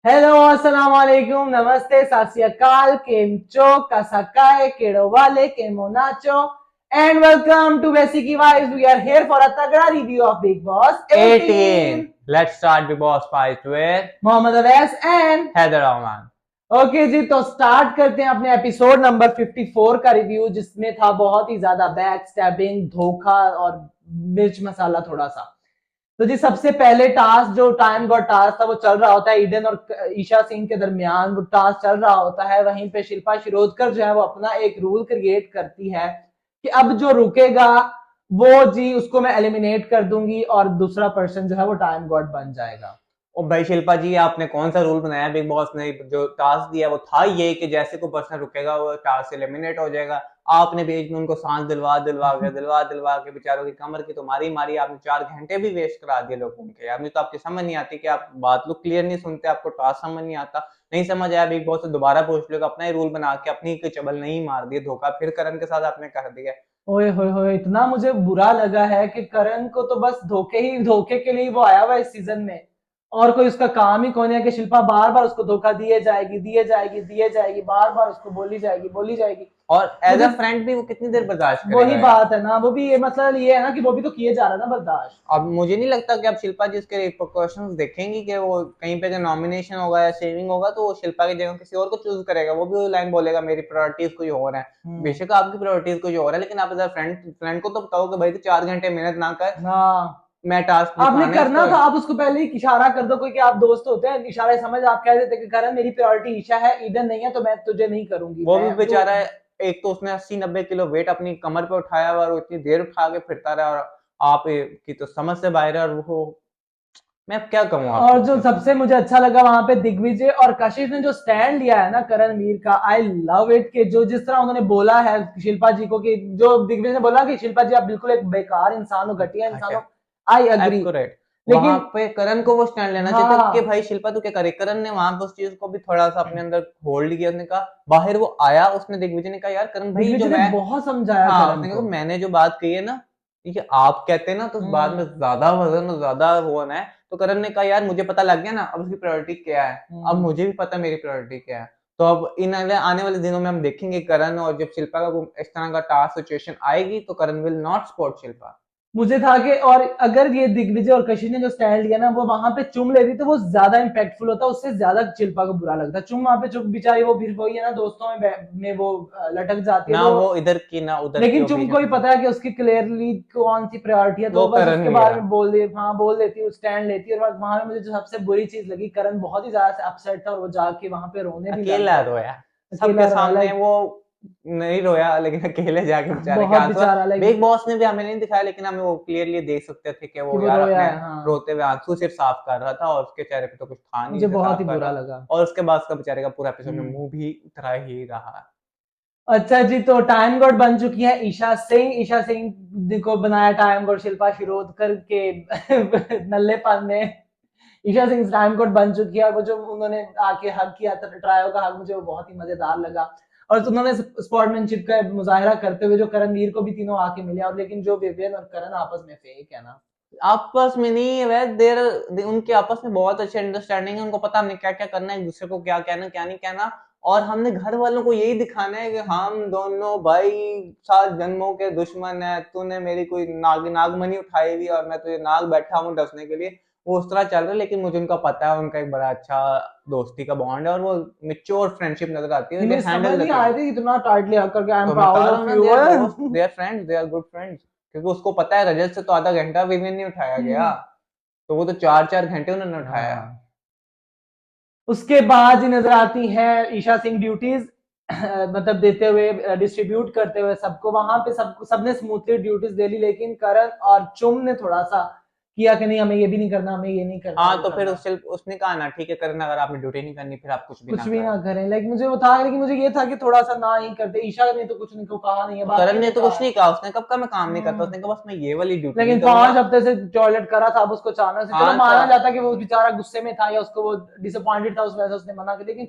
Hello अस्सलाम वालेकुम नमस्ते सत श्री अकाल केम चो कसकाए केड़ो वाले केमो नाचो and welcome to basic wise we are here for a तगड़ा review of Bigg Boss 18। 18. Let's start the boss fight with Mohammad Awais and Heather Rahman. Okay ji, तो स्टार्ट करते हैं अपने एपिसोड नंबर 54 का रिव्यू, जिसमें था बहुत ही ज्यादा बैक स्टैबिंग, धोखा और मिर्च मसाला थोड़ा सा। तो जी सबसे पहले टास्क जो टाइम गॉड टास्क था वो चल रहा होता है ईडन और ईशा सिंह के दरमियान, वो टास्क चल रहा होता है। वहीं पे शिल्पा शिरोडकर जो है वो अपना एक रूल क्रिएट करती है कि अब जो रुकेगा वो जी उसको मैं एलिमिनेट कर दूंगी और दूसरा पर्सन जो है वो टाइम गॉड बन जाएगा। ओ भाई शिल्पा जी, आपने कौन सा रूल बनाया? बिग बॉस ने जो टास्क दिया वो था ये कि जैसे कोई पर्सन रुकेगा वो टास्क से एलिमिनेट हो जाएगा। आपने बीच में उनको सांस दिलवा के बेचारों की कमर की तो मारी आपने 4 घंटे भी वेस्ट करा दिए लोगों के। यार मुझे तो आपकी समझ नहीं आती कि आप बात लोग क्लियर नहीं सुनते, आपको टास्क समझ नहीं आता। नहीं समझ आया बिग बॉस से दोबारा पूछ लो, अपना ही रूल बना के अपनी चबल नहीं मार दिए, धोखा फिर करण के साथ आपने कर दिया। ओए होए होए, इतना मुझे बुरा लगा है कि करण को तो बस धोखे के लिए वो आया हुआ है इस सीजन में, और कोई उसका काम ही कौन है कि शिल्पा बार बार उसको धोखा दिए जाएगी, बार बार उसको बोली जाएगी। और एज मुझे अ फ्रेंड भी वो कितनी देर बर्दाश्त वही करेगा यार। बात है ना, वो भी ये मतलब ये है ना कि वो भी तो किए जा रहा है ना बर्दाश्त। अब मुझे नहीं लगता कि अब शिल्पा जी इसके रिपरकशंस देखेंगी कि वो कहीं पे अगर नॉमिनेशन होगा या सेविंग होगा तो वो शिल्पा की जगह किसी और को चूज करेगा। वो भी वो लाइन बोलेगा मेरी प्रायोरिटीज कोई और है। बेशक आपकी प्रायोरिटीज कोई और है, लेकिन आप एज अ फ्रेंड को तो बताओ कि भाई तू 4 घंटे मेहनत ना कर, हाँ, मैं टास्क आपने निपटाना है करना उसको। था, आप उसको पहले ही इशारा कर दो, कोई कि आप दोस्त होते हैं, इशारा समझ आप कह देते कि करण मेरी प्रायोरिटी ईशा है, ईडन नहीं है तो मैं तुझे नहीं करूंगी, वो भी मैं तो। बेचारा है, एक तो उसने 80-90 किलो वेट अपनी कमर पे उठाया हुआ और वो इतनी देर उठा के फिरता रहा, और आप की तो समझ से बाहर है। और वो मैं अब क्या कहूँ और आपको जो उसके। सबसे मुझे अच्छा लगा वहां पे दिग्विजय और कशिश ने जो स्टैंड लिया है ना करण वीर का, आई लव इट। के जो जिस तरह उन्होंने बोला है शिल्पा जी को, कि जो दिग्विजय ने बोला कि शिल्पा जी आप बिल्कुल एक बेकार इंसान हो, घटिया इंसान हो, आई अग्री। एक्यूरेट। वहां लेकिन पे करण को वो स्टैंड लेना चाहिए था कि हाँ, भाई शिल्पा तू क्या करे। करण ने वहां पे उस चीज को भी थोड़ा सा अपने अंदर होल्ड किया। उसने कहा, बाहर वो आया, उसने दिग्विजय ने कहा यार करण भाई जो दिग्विजय ने मैं, बहुत समझाया हाँ करण उसने कहा को। मैंने जो बात कही है ना, ये आप कहते हैं ना तो उस बात में ज्यादा वजन और ज्यादा वो होना है। तो करण ने कहा यार मुझे पता लग गया ना अब उसकी प्रायोरिटी क्या है, अब मुझे भी पता मेरी प्रायोरिटी क्या है। तो अब इन आने वाले दिनों में हम देखेंगे करण, और जब शिल्पा का इस तरह का टास्क सिचुएशन आएगी तो करण विल नॉट सपोर्ट शिल्पा। मुझे था कि और अगर ये दिग्विजय और कशिश ने जो स्टैंड लिया ना वो वहां पे चुम लेती तो वो ज्यादा इम्पैक्टफुल होता, उससे ज्यादा शिल्पा को बुरा लगता। चुम वहां पे चुप बेचारी, वो फिर वही है ना, दोस्तों में वो लटक जाती है ना तो। वो इधर की ना उधर की, लेकिन वो चुम बीच को ही में पता है कि उसकी क्लियरली कौन सी प्रायोरिटी है, तो वो वो बस करण उसके ही बारे है। में बोल दे, हाँ बोल देती है, स्टैंड लेती है। और वहां पे मुझे जो सबसे बुरी चीज लगी, करण बहुत ही ज्यादा अपसेट था और वो जाके वहां पे रोने भी लग अकेला गया। रोया सबके अकेला रोया, सामने लाइक वो, नहीं रोया लेकिन अकेले जाके बेचारे के बहुत आंसू। बेचारा, बिग लाइक बॉस ने भी हमें नहीं दिखाया, लेकिन हमें वो क्लियरली देख सकते थे कि कि वो वो यार रोया अपने है। हाँ, रोते हुए आंसू सिर्फ साफ कर रहा था, और उसके चेहरे पे तो कुछ था नहीं मुझे जो बहुत साफ ही कर बुरा रहा। लगा। और उसके बाद उसका बेचारे का पूरा एपिसोड में मुंह भी उतरा ही रहा। अच्छा जी, तो टाइम गॉड बन चुकी है ईशा सिंह। ईशा सिंह को बनाया टाइम गॉड शिल्पा शिरोडकर के नल्लेपन में। ईशा सिंह टाइम गॉड बन चुकी है, और वो जो उन्होंने आके हक किया था, ट्रायो का हक, मुझे वो बहुत ही मजेदार लगा। और तो उन्होंने स्पोर्टमैनशिप का मुजाहिरा करते हुए जो करणवीर को भी तीनों आके मिले, और लेकिन जो विवेन और करण आपस में फेक है ना। आपस में नहीं वह देर, उनके आपस में बहुत अच्छी अंडरस्टैंडिंग है। उनको पता हमने क्या क्या करना है, एक दूसरे को क्या कहना क्या नहीं कहना। और हमने घर वालों को यही दिखाना है कि हम दोनों भाई 7 जन्मों के दुश्मन है। तूने मेरी कोई नागमणि उठाई हुई और मैं तुझे नाग बैठा हूँ डसने के लिए, वो उस तरह चल रहा है। लेकिन मुझे उनका पता है उनका एक बड़ा अच्छा दोस्ती का बॉन्ड है, और वो मिच्योर फ्रेंडशिप नजर आती है। दे मुझे समझ हैंडल द नहीं आ थिंग। रही थी इतना टाइटली हक करके, आई एम तो मैं प्राउड कह रहा हूँ ऑफ ना, यू। दे आर दोस्त, they are friends, they are good friends. क्योंकि उसको पता है रजत से तो आधा घंटा विवेन नहीं उठाया गया, तो वो तो 4-4 घंटे उन्होंने उठाया। हाँ, उसके बाद ही नजर आती है ईशा सिंह ड्यूटीज मतलब देते हुए, डिस्ट्रीब्यूट करते हुए सबको। वहां पे सबने स्मूथली ड्यूटीज दे ली, लेकिन करण और चुम ने थोड़ा सा किया कि नहीं हमें ये भी नहीं करना, हमें ये नहीं करना, हाँ वो तो फिर करना। उसने कहा ना ठीक है करण, अगर आपने ड्यूटी नहीं करनी फिर आप कुछ भी कुछ ना भी करें। ना करें, लाइक मुझे वो था, लेकिन मुझे ये था कि थोड़ा सा ना ही करते। ईशा ने तो कुछ नहीं को कहा नहीं है, करण बाकियों ने ने तो कहा कुछ है। नहीं कहा, उसने कब का मैं काम नहीं करता, हम्म, उसने कहा बस मैं ये वाली ड्यूटी नहीं लेकिन करूंगा। 5 हफ्ते से टॉयलेट करा था, अब उसको अचानक से, चलो हाँ तो माना जाता कि वो बेचारा गुस्से में था या उसको वो डिसअपॉइंटेड था उस वजह से उसने मना किया। लेकिन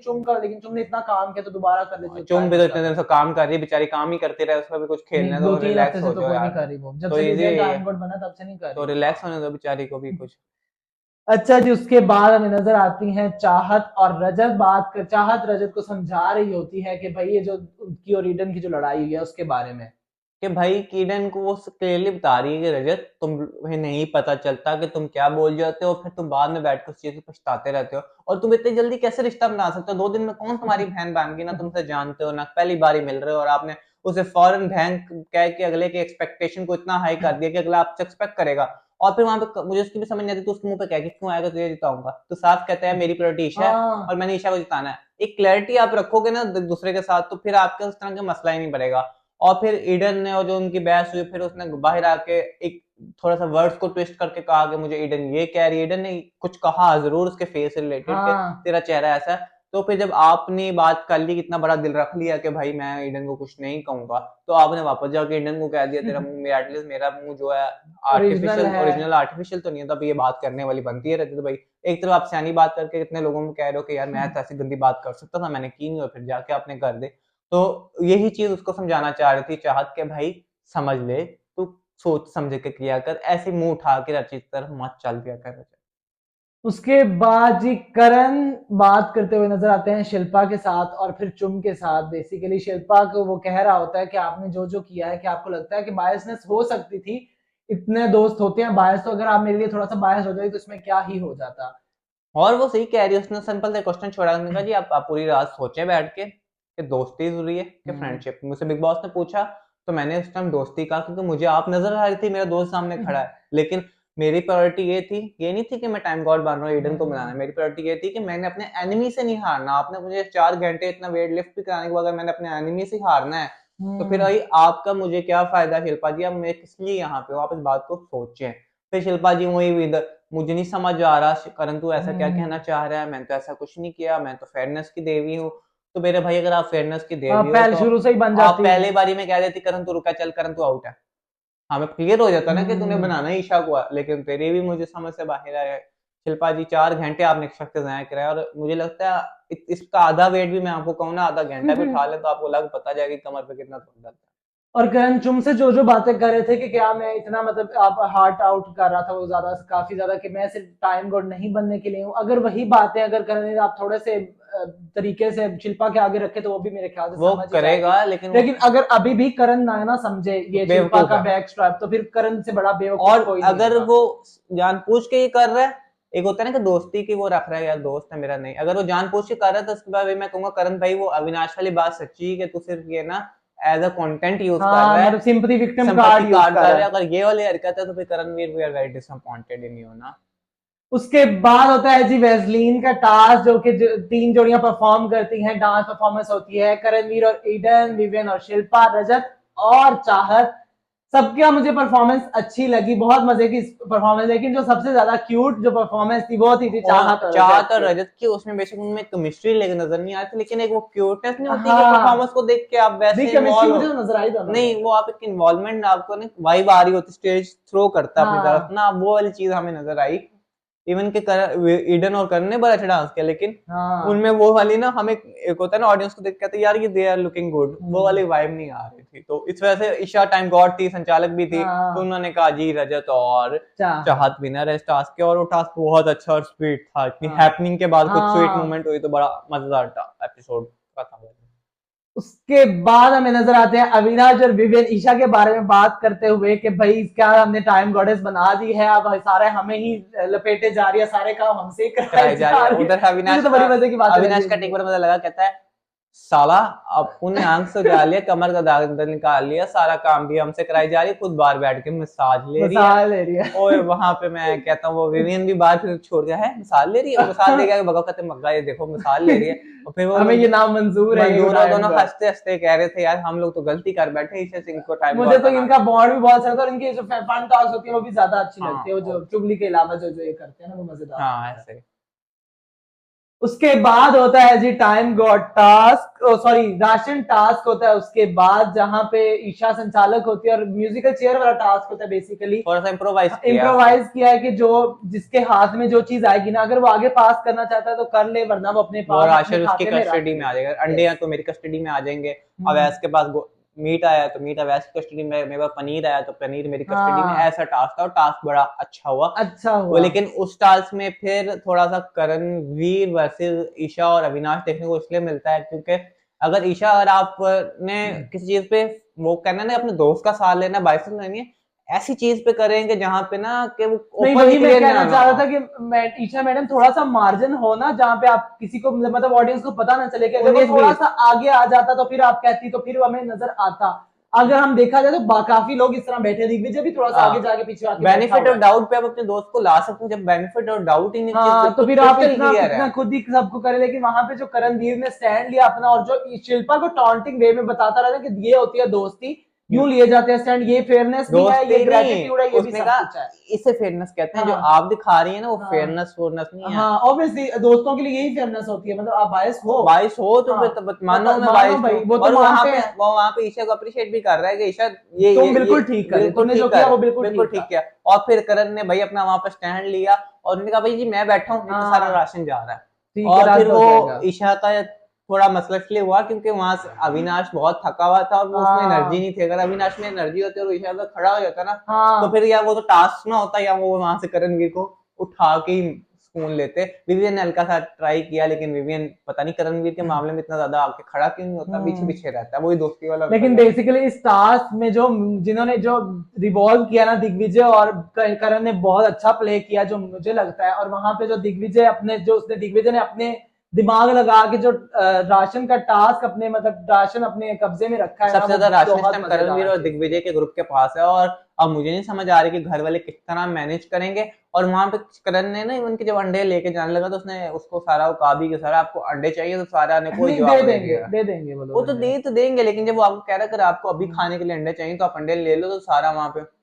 चुम ने इतना काम किया तो दोबारा कर लेती तो क्या चुम ही भी तो मसला इतने दिन था। से काम कर रही है बेचारी, काम ही करती रहे, उसका भी कुछ नहीं, खेलने दो, 2-3 हफ्ते रिलैक्स से हो तो जाओ कोई नहीं यार। कर रही, वो जब तो से इजी विवियन है ये, टाइम कोड बना तब से नहीं कर तो रही वो रिलैक्स काम। होने दो बेचारी को भी कुछ। अच्छा जी, उसके बाद हमें नजर आती हैं चाहत और रजत। चाहत रजत को समझा रही होती है कि भाई ये जो उनकी और ईडन की जो लड़ाई हुई है उसके बारे में। कि भाई कीडन को वो क्लियरली बता रही है कि रजत तुम्हें नहीं पता चलता कि तुम क्या बोल जाते हो, फिर तुम बाद में बैठ कर उस चीज से पछताते रहते हो, और तुम इतनी जल्दी कैसे रिश्ता बना सकते हो, 2 दिन में कौन तुम्हारी बहन बन गई, ना तुमसे जानते हो ना पहली बार ही मिल रहे हो, और आपने उसे फौरन बहन कह के अगले के एक्सपेक्टेशन को इतना हाई कर दिया कि अगला आपसे एक्सपेक्ट करेगा। और फिर वहां पे मुझे उसकी भी समझ नहीं आती, तो उसके मुंह पे कह के क्यों आएगा तुझे जिताऊंगा, तो साफ कहता है मेरी प्रायोरिटी ईशा है हाँ और मैंने ईशा को जिताना है। एक क्लैरिटी आप रखोगे ना दूसरे के साथ, तो फिर आपका उस तरह का मसला ही नहीं बढ़ेगा। और फिर ईडन ने, और जो उनकी बहस हुई, फिर उसने बाहर आके एक थोड़ा सा वर्ड्स को ट्विस्ट करके कहा कि मुझे ईडन ये कह रही है, ईडन ने कुछ कहा जरूर उसके फेस से रिलेटेड के हाँ। तेरा चेहरा ऐसा है। तो फिर जब आपने बात कर ली कि इतना बड़ा दिल रख लिया कि भाई मैं ईडन को कुछ नहीं कहूंगा, तो आपने वापस जाके ईडन को कह दिया तेरा मुंह, मेरा एटलीस्ट मेरा मुंह जो है ओरिजिनल आर्टिफिशियल, है। ओरिजिनल आर्टिफिशियल तो नहीं है, तब ये बात करने वाली बनती है रहती। तो भाई एक तरफ आप सियानी बात करके कितने लोगों को कह रहे हो कि यार मैं तो ऐसी गंदी बात कर सकता था, मैंने की नहीं, और फिर जाके आपने कर दे। तो यही चीज उसको समझाना चाह रही थी चाहत के भाई समझ ले, तू सोच समझ के किया कर, ऐसे मुंह उठा के हर चीज तरफ मत चल दिया कर। उसके बाद जी करण बात करते हुए नजर आते हैं शिल्पा के साथ और फिर चुम के साथ। बेसिकली शिल्पा को वो कह रहा होता है कि आपने जो जो किया है, कि आपको लगता है कि बायसनेस हो सकती थी, इतने दोस्त होते हैं बायस, तो अगर आप मेरे लिए थोड़ा सा बायस हो जाए तो इसमें क्या ही हो जाता। और वो सही कह रही है, उसने सिंपल सा क्वेश्चन छोड़ा, उसने कहा जी आप पूरी रात सोचे बैठ के कि दोस्ती जरूरी है कि हम्म। फ्रेंडशिप। मुझसे बिग बॉस ने पूछा तो मैंने उस टाइम दोस्ती कहा, क्योंकि मुझे आप नजर आ रही थी, मेरा दोस्त सामने खड़ा है, लेकिन मेरी प्रायोरिटी ये नहीं थी कि मैं टाइम गॉड बन रहा हूँ ईडन को बनाना। मेरी प्रायोरिटी ये थी कि मैंने अपने एनिमी से नहीं हारना। आपने मुझे 4 घंटे इतना वेट लिफ्ट भी कराने के बाद अगर मैंने अपने एनिमी से हारना है, तो फिर हम्म। भाई आपका मुझे क्या फायदा शिल्पा जी, अब मैं किस लिए यहाँ पे हो, आप इस बात को सोचें। फिर शिल्पा जी वही मुझे नहीं समझ आ रहा करण तू ऐसा क्या कहना हम्म। चाह रहा है, मैंने तो ऐसा कुछ नहीं किया, मैं तो फेयरनेस की देवी हूँ। तो मेरे भाई अगर आप फेयरनेस की हाँ, देवी हो पहले तो शुरू से ही बन आप जाती। पहले बारी में कह देती करण तू रुका, चल करण तू आउट है, हमें क्लियर हो जाता ना कि तूने हम्म। बनाना ही ईशा को है। लेकिन तेरी भी मुझे समझ से बाहर है शिल्पा जी, 4 घंटे आपने एक शख्स ज़ाया कराया, और मुझे लगता है इसका आधा वेट भी मैं आपको कहूँ ना, आधा घंटा भी उठा ले तो आपको लग पता जाएगी कमर पे कितना दर्द है। और करण चुम से जो जो बातें कर रहे थे कि क्या मैं इतना, मतलब आप हार्ट आउट कर रहा था वो ज्यादा, काफी ज्यादा, कि मैं सिर्फ टाइम गॉड नहीं बनने के लिए हूँ। अगर वही बातें अगर करण आप थोड़े से तरीके से शिल्पा के आगे रखे तो वो भी मेरे ख्याल से वो समझ ही जाएगी। करेगा लेकिन वो लेकिन अगर अभी भी करण ना समझे ये शिल्पा बेवकूफ का है। बैक स्ट्रैप, तो फिर करण से बड़ा बेवकूफ और कोई नहीं अगर होगा। वो जानबूझ के ये कर रहा है, एक होता है ना कि दोस्ती की वो रख रहा है यार दोस्त है मेरा, नहीं, अगर वो जानबूझ के कर रहा है तो उसके बाद मैं कहूंगा करण भाई वो अविनाश वाली बात सच्ची है कि तू सिर्फ ये ना एज अ कंटेंट यूज कर हाँ, रहा मतलब है, सिंपथी विक्टिम संपत्ति कार्ड यूज कार्ड कर कर रहा रहा है। है। अगर ये वाली हरकत है तो फिर Karanveer we are very disappointed in you ना। उसके बाद होता है जी वैसलीन का टास्क, जो कि 3 जोड़ियां परफॉर्म करती हैं, डांस परफॉर्मेंस होती है, करणवीर और ईडन, विवियन और शिल्पा, रजत और चाहत। सबका मुझे परफॉर्मेंस अच्छी लगी, बहुत मजे की परफॉर्मेंस। लेकिन जो सबसे ज्यादा क्यूट जो परफॉर्मेंस थी वो थी चाहत और और रजत चाहत और की। रजत की उसमें बेशक उनमें केमिस्ट्री लेकर नजर नहीं आती, लेकिन एक वो क्यूटनेस नहीं होती कि हाँ, परफॉर्मेंस को देख के आप दी वैसे केमिस्ट्री इन्वॉल्व मुझे हो। तो नजर आई दोनों में। नहीं, वो आप एक इन्वॉल्वमेंट आपको ना वाइब आ रही होती, स्टेज थ्रो करता है अपनी तरफ हाँ। ना, वो वाली चीज हमें नजर आई। इवन के ईडन और करण ने बड़ा अच्छा डांस किया, लेकिन हाँ। उनमें वो वाली ना, हमें एक होता है ना ऑडियंस को देख के यार ये दे आर लुकिंग गुड, वो हम्म। वाली वाइब नहीं आ रही थी। तो इस वजह से ईशा टाइम गॉड थी, संचालक भी थी, तो हाँ। उन्होंने कहा जी रजत और चाहत। चाहत विनर है इस टास्क के। और वो टास्क बहुत अच्छा और स्वीट था, इतनी हाँ। हैपनिंग के बाद कुछ स्वीट हाँ। मोमेंट हुई तो बड़ा मजेदार था एपिसोड का था। उसके बाद हमें नजर आते हैं अविनाश और विवियन ईशा के बारे में बात करते हुए कि भाई क्या हमने टाइम गॉडेस बना दी है, अब सारे हमें ही लपेटे जा रही है, सारे काम हमसे ही कराए कराई जा रही जा है रही है। उधर। मुझे तो बड़ी मजे की बात लगी अविनाश का टेक इसमें। बड़ा मजा लगा, कहता है साला अपने आंख से उजाड़ लिया, कमर का दाग अंदर निकाल लिया, सारा काम भी हमसे कराई जा रही है, खुद बाहर बैठ के मसाज ले रही है। मसाल ले रही और है। वहां पे मैं कहता हूँ वो विवियन भी बाहर फिर छोड़ गया है, मसाल ले रही है, मसाल ले गया भगा कहते मग्गा ये देखो मसाल ले रही है। और फिर वो हमें ये नाम मंजूर है, ये मंजूर और टाइम दोनों गॉड। हंसते हंसते कह रहे थे यार हम लोग तो गलती कर बैठे, इसे सिंह को टाइम मुझे गॉड तो बना इनका दिया। बॉन्ड भी बहुत अच्छा था, और इनकी जो फन टॉक्स होती है वो भी ज्यादा अच्छी लगती है, वो जो हाँ चुगली के अलावा जो जो ये करते हैं ना, वो मजेदार हाँ लगता है। ऐसे। उसके बाद होता है जी time god task, sorry ration task होता है उसके बाद, जहां पे ईशा संचालक होती है और म्यूजिकल चेयर वाला टास्क होता है। बेसिकली थोड़ा सा इम्प्रोवाइज किया उसने। इम्प्रोवाइज किया है कि जो जिसके हाथ में जो चीज आएगी ना, अगर वो आगे पास करना चाहता है तो कर ले, वरना वो अपने वो पास अपने राशन उसकी खाते में रख कस्टडी में ले। आ जाएगा, अंडे यस। हैं तो मेरी कस्टडी में आ जाएंगे। हम्म। अवैस के पास मीट आया तो मीट वैसे कस्टडी में, मेरे पास पनीर आया तो पनीर मेरी कस्टडी में, हाँ ऐसा टास्क था और टास्क बड़ा अच्छा हुआ। अच्छा वो हुआ। लेकिन उस टास्क में फिर थोड़ा सा करणवीर वर्सेस ईशा और अविनाश देखने को इसलिए मिलता है क्योंकि अगर ईशा, अगर आपने किसी चीज पे वो करना है ना, अपने दोस्त का साथ लेना, बाइसेंस लेनी है, ऐसी चीज पे करेंगे जहां पे ना कि वो नहीं ओपन वही मैं क्लियर कहना ना चाह रहा हो। था कि ईशा मैडम थोड़ा सा मार्जिन हो ना, जहाँ पे आप किसी को मतलब ऑडियंस को पता ना चले कि अगर वो 19-20 थोड़ा सा आगे आ जाता तो फिर आप कहती तो फिर हमें नजर आता। अगर हम देखा जाए तो काफी लोग इस तरह बैठे, दिग्विजय भी थोड़ा सा आगे जाके पीछे आके बैठा बेनिफिट हुआ ऑफ है। डाउट पे आप अपने दोस्त को ला सकते हैं, जब बेनिफिट ऑफ डाउट ही नहीं, चीज हाँ तो बिल्कुल फिर आप क्रिस्टल इतना क्लियर इतना है। खुद ही सबको करे, लेकिन वहां पे जो करणवीर ने स्टैंड लिया अपना, और जो शिल्पा को टॉन्टिंग वे में बताता रहा कि ये होती है दोस्ती, यूं लिए जाते हैं स्टैंड, ये फेयरनेस भी है, ये दोस्ती नहीं, ग्रेटिट्यूड है, ये भी उसने सब कहा कुछ है। इसे फेयरनेस कहते हैं, जो हाँ आप दिखा रही है ना वो हाँ फेयरनेस फोरनेस नहीं है। हाँ ऑब्वियसली दोस्तों के लिए यही फेयरनेस होती है, मतलब आप बायस हो। बाइस हो तो हाँ फिर तब मानो मैं मानो बाइस हूँ। भाई, वो तो और मानते हैं। वो वहां पे ईशा को अप्रिशिएट भी कर रहा है कि ईशा तुम ये बिल्कुल ठीक करे, बिल्कुल तुमने जो ठीक किया कर, वो बिल्कुल बिल्कुल ठीक ठीक था। किया। और फिर करण ने भाई अपना वहां पर स्टैंड लिया और उन्होंने कहा भाई जी मैं बैठा हूँ, इतना सारा हाँ राशन जा रहा है। ठीक है, और फिर रद्द हो वो जाएगा। ईशा का थोड़ा मसला इसलिए हुआ क्योंकि वहां से अविनाश बहुत थका हुआ था और वो उसमें एनर्जी हाँ नहीं थी। अगर अविनाश में एनर्जी होती और ईशा तो खड़ा हो जाता ना, तो हाँ फिर या वो तो टास्क ना होता या वो वहां से करणवीर को उठा के ही सुकून लेते। विवियन ने हल्का सा ट्राई किया लेकिन विवियन पता नहीं करणवीर के मामले में इतना ज्यादा आके खड़ा क्यों नहीं होता, पीछे हम्म। पीछे रहता है, वही दोस्ती वाला लेकिन अंकल है। बेसिकली इस टास्क में जो जिन्होंने जो रिवॉल्व किया ना, दिग्विजय और करण ने बहुत अच्छा प्ले किया जो मुझे लगता है। और वहां पे जो दिग्विजय अपने जो उसने दिग्विजय ने अपने दिमाग लगा के जो राशन का टास्क अपने मतलब राशन अपने कब्जे में रखा है ना, सबसे वो ज्यादा राशन इस बहुत टाइम करणवीर मजेदार और चीज थी। दिग्विजय के ग्रुप के पास है। और अब मुझे नहीं समझ आ रही कि घर वाले किस तरह मैनेज करेंगे। और वहां पे करण ने ना उनके जब अंडे लेके जाने लगा तो उसने उसको सारा कहा भी कि सारा आपको अंडे चाहिए, तो सारा ने कोई नहीं जवाब नहीं दिया। दे देंगे वो वो लोग तो अंडे। दे तो देंगे लेकिन जब वो आपको कह रहा है कि आपको अभी खाने के लिए अंडे चाहिए तो आप अंडे ले लो, तो सारा वहां पे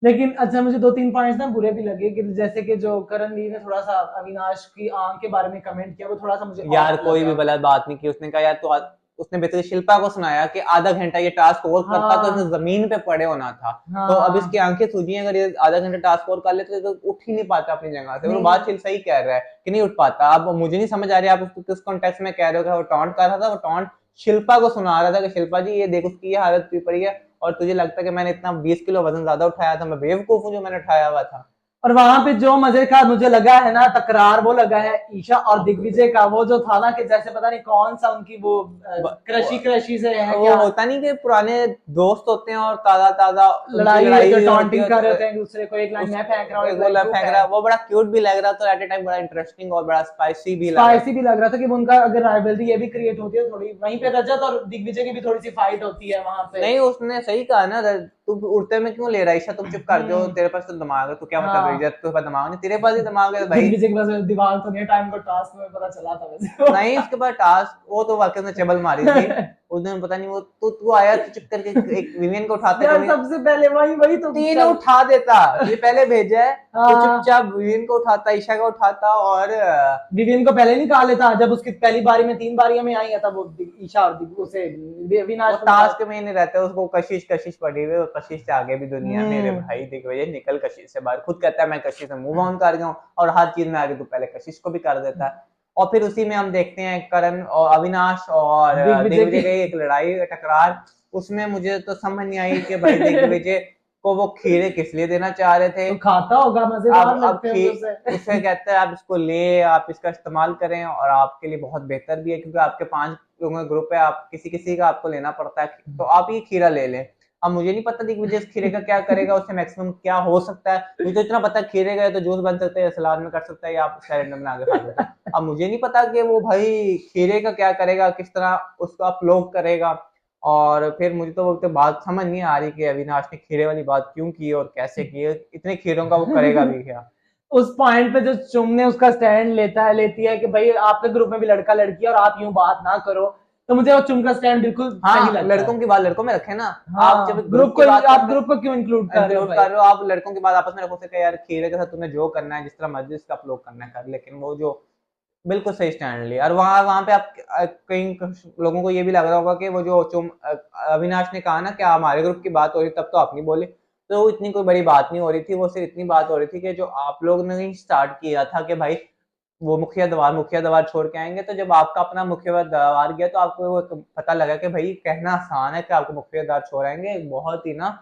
लेकिन अच्छा मुझे दो तीन पॉइंट्स ना बुरे भी लगे, कि जैसे कि जो करणवीर ने थोड़ा सा अविनाश की आंख के बारे में कमेंट किया, वो थोड़ा सा मुझे यार ऑफ कोई भी लगा। गलत बात नहीं की। उसने कहा यार तो उसने बेसिकली शिल्पा को सुनाया कि आधा घंटा ये टास्क और करता तो इसे हाँ जमीन पे पड़े होना था। तो अब इसकी हाँ आंखें सूजी हैं, अगर ये आधा घंटा टास्क और कर लेते तो उठ ही नहीं पाता अपनी जगह से। और वो नहीं बात सही कह रहा है कि नहीं उठ पाता। अब मुझे नहीं समझ आ रही आप उसको किस कॉन्टेक्स्ट में कह रहे हो कि वो टॉन्ट कर रहा था। वो टॉन्ट शिल्पा को सुना रहा था कि शिल्पा जी ये देखो उसकी ये हालत हुई पड़ी है और तुझे लगता है कि मैंने इतना 20 किलो वजन ज्यादा उठाया था, मैं बेवकूफ हूँ जो मैंने उठाया हुआ था। और वहां पे जो मजे का मुझे लगा है ना तकरार, वो लगा है ईशा और दिग्विजय का, वो जो था ना कि जैसे पता नहीं कौन सा उनकी वो क्रशी क्रशी से है वो क्या, होता नहीं कि पुराने दोस्त होते हैं और ताजा ताजा उनकी लड़ाई होती है, लड़ाई होती टॉन्टिंग है कर रहे तो होते हैं एक दूसरे को, एक लाइन उस मैं फेंक रहा हूँ एक एक लाइन गोला तू फेंक रहा, फेंक। वो बड़ा क्यूट भी लग रहा था, एट ए टाइम बड़ा इंटरेस्टिंग और बड़ा स्पाइसी भी लग रहा स्पाइसी भी लग रहा था कि उनका अगर राइवलरी ये भी क्रिएट होती है थोड़ी, वहीं पे रजत और दिग्विजय की भी थोड़ी सी फाइट होती है वहां पे। नहीं उसने सही कहा ना, तू उड़ते में क्यों ले रहा है ईशा, तुम चुप कर जाओ, तेरे पास तो दिमाग है, तू क्या मतलब रही है, हाँ तेरे पास दिमाग नहीं, तेरे पास ही दिमाग है भाई। दिग्विजय के पास दिमाग तो नहीं, टाइम को टास्क में पता चला था वैसे नहीं उसके बाद टास्क वो तो वाकई में चबल मारी थी उस दिन, पता नहीं वो तू आया तो चुप करके एक विवियन को उठाता यार कभी सबसे पहले वही वही तो तीन चल। उठा देता, ये पहले भेजा है तो हाँ चुपचाप विवियन को उठाता, ईशा को उठाता और विविन को पहले निकाल लेता, जब उसकी पहली बारी में 3 बारियां में आई है तब वो ईशा और उसे वो विनाश को निकाल। टास्क में ही नहीं रहता, उसको कशिश कशिश पड़ी हुई, कशिश से आगे भी दुनिया मेरे भाई देख भैया निकल कशिश से बाहर, खुद कहता है मैं कशिश से मूव ऑन कर गया हूँ और हर चीज में आगे तो पहले कशिश को भी कर देता है। और फिर उसी में हम देखते हैं करण और अविनाश और दिग्विजय दिग्विजय की की एक लड़ाई टकरार। उसमें मुझे तो समझ नहीं आई कि भाई दिग्विजय को वो खीरे किस लिए देना चाह रहे थे। तो खाता होगा, मजेदार अब लगते होंगे उसे उसे कहता है आप इसको ले, आप इसका इस्तेमाल करें और आपके लिए बहुत बेहतर भी है क्योंकि आपके 5 लोगों का ग्रुप है, आप किसी किसी का आपको लेना पड़ता है, तो आप ये खीरा ले लें। अब मुझे नहीं पता दिग्विजय इस खीरे का क्या करेगा, उससे मैक्सिमम क्या हो सकता है। मुझे तो इतना पता है खीरे का तो जूस बन सकता है, सलाद में कर सकता है या आप सैलेड में बना के खा सकते हैं। अब मुझे नहीं पता कि वो भाई खीरे का क्या करेगा, किस तरह उसको अपलोड करेगा। और फिर मुझे तो वो तो बात समझ नहीं आ रही कि अविनाश ने खीरे वाली बात क्यों की और कैसे की, इतने खीरों का वो करेगा भी क्या। उस पॉइंट पे जो चुमने उसका स्टैंड लेती है कि भाई आपके ग्रुप में भी लड़का लड़की है और आप यूं बात ना करो, तो मुझे वो चुम का स्टैंड बिल्कुल सही हाँ लगता लड़कों है। की बात लड़कों में रखे ना। आप जब हाँ ग्रुप की को बात आप करते ग्रुप को क्यों इंक्लूड कर रहे हो इंक्लूड भाई। कर रहे हो, आप लड़कों की बात आपस में रखो से यार खीरे के साथ तुम्हें जो करना है जिस तरह मर्जी इसका अपलोड करना है कर, लेकिन वो जो बिल्कुल सही स्टैंड लिया। और वहां वहां पे आप कई लोगों को ये भी लग रहा होगा कि वो जो अविनाश ने कहा ना कि हमारे ग्रुप की बात हो रही तब तो आप नहीं बोले, तो इतनी कोई बड़ी बात नहीं हो रही थी, वो सिर्फ इतनी बात हो रही थी कि जो आप लोग ने स्टार्ट किया था कि भाई वो मुखिया दरबार छोड़ के आएंगे, तो जब आपका अपना मुखिया दरबार गया तो आपको वो पता लगा कि भाई कहना आसान है कि आपको मुखिया दरबार छोड़ आएंगे, बहुत ही ना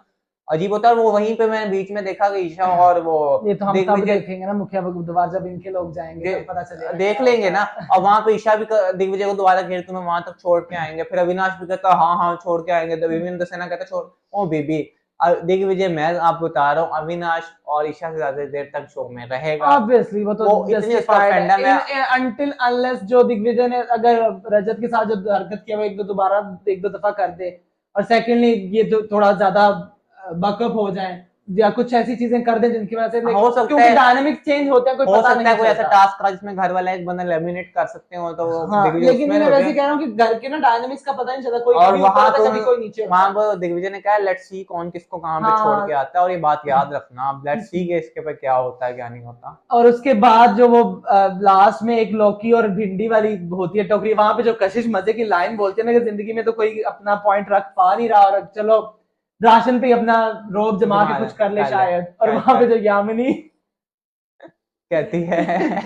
अजीब होता है। वो वहीं पे मैंने बीच में देखा कि ईशा और वो ये तो हम तब दिग्विजय देखेंगे ना मुखिया बुधवार, जब इनके लोग जाएंगे तब पता चलेगा देख क्या लेंगे होता ना। है। और वहां पे ईशा भी दिग्विजय को दोबारा घेरते में वहां तक छोड़ के आएंगे, फिर अविनाश भी कहता हाँ हाँ छोड़ के आएंगे, तो विवेंद्र सेना कहता छोड़। ओ बेबी, दिग्विजय मैं आपको बता रहा हूँ अविनाश और ईशा से ज्यादा देर तक शो में रहेगा। ऑब्वियसली वो तो वो इतनी उसका फैंडम है। अनटिल अनलेस जो दिग्विजय ने अगर रजत के साथ जो हरकत किया वो एक दो दफा कर दे, और सेकंडली ये तो थोड़ा ज्यादा बकअप हो जाए या कुछ ऐसी चीजें कर दे जिनकी वजह से हो सकता क्योंकि है, डायनामिक चेंज होते हैं, कोई हो पता सकता है नहीं कोई ऐसा चलता। टास्क था जिसमें घर वाला एक बंदा लेमिनेट कर सकते हो, तो वो हाँ दिग्विजय लेकिन उसमें मैं हो वैसे गया। कह रहा हूँ कि घर के ना डायनामिक्स का पता नहीं चलता, कोई और कभी ऊपर वहां होता तो है कभी कोई नीचे होता वहां है। वो दिग्विजय ने कहा लेट्स सी कौन किसको कहाँ पे छोड़ के हाँ आता है, और ये बात याद रखना अब, लेट्स सी के इसके पे क्या होता है क्या नहीं होता। और उसके बाद जो वो लास्ट में एक लौकी और भिंडी वाली होती है टोकरी, वहां पे जो कशिश मजे की लाइन बोलती है ना कि जिंदगी में तो कोई अपना पॉइंट रख पा नहीं रहा और चलो राशन पे अपना रोब जमा के कुछ कर ले शायद, और वहां पे जो यामिनी कहती है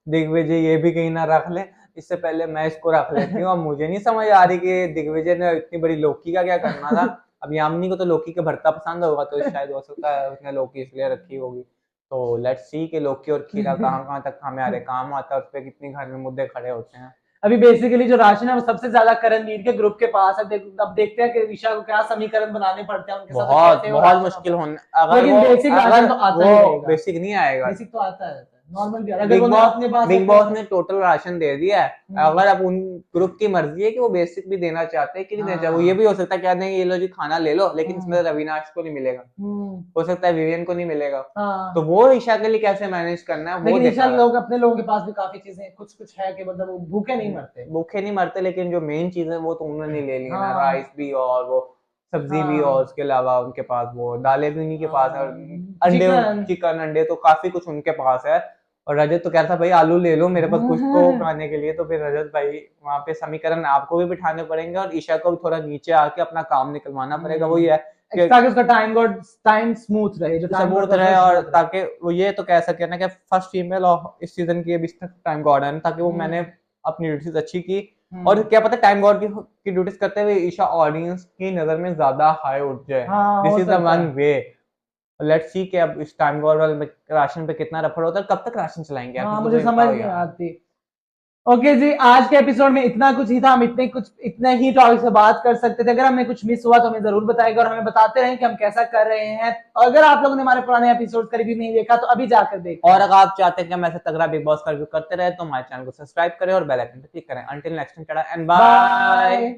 दिग्विजय ये भी कहीं ना रख ले, इससे पहले मैं इसको रख लेती हूँ। अब मुझे नहीं समझ आ रही कि दिग्विजय ने इतनी बड़ी लौकी का क्या करना था। अब यामिनी को तो लौकी का भरता पसंद होगा, तो शायद हो सकता है उसने लौकी इसलिए रखी होगी। तो लेट्स सी कि लौकी और खीरा कहाँ कहाँ तक हमारे काम आता है, उस पर कितनी घर में मुद्दे खड़े होते हैं। अभी बेसिकली जो राशन है वो सबसे ज्यादा करणवीर के ग्रुप के पास है। अब देखते हैं कि ईशा को क्या समीकरण बनाने पड़ते हैं उनके साथ, बहुत कैसे वो बहुत राशन मुश्किल होता है। होने, अगर लेकिन वो बेसिक राशन तो आता ही वो रहेगा, बेसिक नहीं आएगा। बेसिक तो आता है नॉर्मल भी, अगर वो अपने पास बिग बॉस ने टोटल राशन दे दिया है। अगर अब उन ग्रुप की मर्जी है कि वो बेसिक भी देना चाहते हैं कि नहीं देना चाहते, वो ये भी हो सकता है क्या नहीं ये लो जी खाना ले लो, लेकिन इसमें रविनाश को नहीं मिलेगा, हो सकता है विवियन को नहीं मिलेगा। तो वो ईशा के लिए कैसे मैनेज करना है वो लेकिन ईशा देखा। लोग अपने लोगों के पास भी काफी चीजें कुछ कुछ है कि मतलब वो भूखे नहीं मरते। भूखे नहीं मरते, लेकिन जो मेन चीज है वो तो उन्होंने ले ली है ना, हाँ। राइस भी और वो सब्जी भी, हाँ। और उसके अलावा उनके पास वो दालें भी उन्हीं के पास है, और अंडे चिकन चिकन अंडे तो काफी कुछ उनके पास है। और रजत तो कहता भाई आलू ले लो मेरे पास कुछ तो खाने के लिए, तो फिर रजत भाई वहां पे समीकरण आपको भी बिठाने पड़ेंगे और ईशा को भी थोड़ा नीचे आके अपना काम निकलवाना पड़ेगा। वही है कि ताकि उसका टाइम स्मूथ रहे, जो टाइम सबूत रहे, और ताकि वो ये तो कह सके ना कि फर्स्ट फीमेल और इस सीजन की अभी तक टाइम गॉड है, ताकि वो मैंने अपनी ड्यूटीज अच्छी की। और क्या पता टाइम गॉड की ड्यूटीज करते हुए ईशा ऑडियंस की नजर में ज्यादा हाई उठ जाए। This is the one way. Let's see कि अब इस टाइम गॉड वाले राशन पे कितना रफड़ होता है, कब तक राशन चलाएंगे यार, मुझे समझ नहीं आती। ओके जी, आज के एपिसोड में इतना कुछ ही था। हम इतने ही टॉपिक से बात कर सकते थे। अगर हमें कुछ मिस हुआ तो हमें जरूर बताएगा और हमें बताते रहें कि हम कैसा कर रहे हैं। अगर आप लोगों ने हमारे पुराने एपिसोड का रिव्यू नहीं देखा तो अभी जाकर देखें, और अगर आप चाहते हैं कि हम ऐसे तगड़ा बिग बॉस का रिव्यू करते रहे तो हमारे चैनल को सब्सक्राइब करें और बेल आइकन पर क्लिक करें। Until next time, tata and bye.